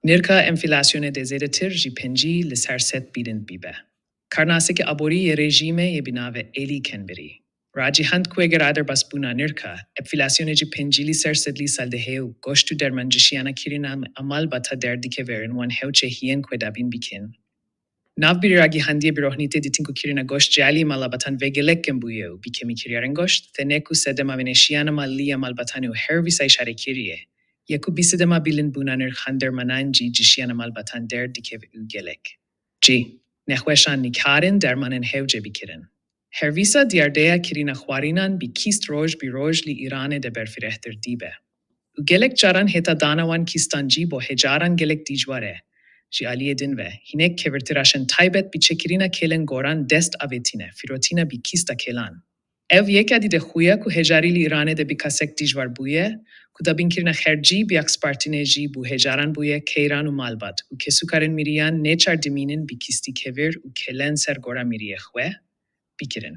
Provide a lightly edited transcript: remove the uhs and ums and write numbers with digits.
Nirka enflasyone de zedetir ji penci li ser set bîrin bîbe. Karnaseke aborî yê rejîmê yê binave elî kenberî. Racî hend ku eger bas bûna nirka, enflasyone ji pencîlî ser sedlî saldehê û goşt û dermancişiyana kirîna amal bata derdikeverin wan hewçe hiyên ku dabîn bikin. Navbirîragî hendiye birohnîtê dîtin ku kirîna goşt calî malabatan vegelekên bûye û bîkemî kiryarên goşt, tenek û sedema veneşiyana malîya malbatanê û her vîsa îşarekiriye. Yeku bisidema bilin bunanir handermanan jî cişiyana malbatan derdike û gelek. Jî, nexweşan nîkarin dermanên hewce bikirin. Her vîsa diyardeya kirîna xwarînan bî kîst roj bî roj li Îranê de berfirehtir dîbe. û gelek caran heta dana wan kîstan jî bo hecaran gelek dijwar e. Ji aliyê din ve, hinek kevirtiraşên taybet bî çekirîna kêlên goran dest avêtîne, fîrotîna bî kîsta kêlan. Ev yeka dîde xuya ku hejarî li Îranê de bî kasek dijwar bûye, ku dabînkirina xercî bî akspartînê jî bû hecaran bûye keyran û malbat û kesukarên miriyan nêçar dimînin bî kîstî kevir û kêlen ser gora miriyê xwe bîkirin.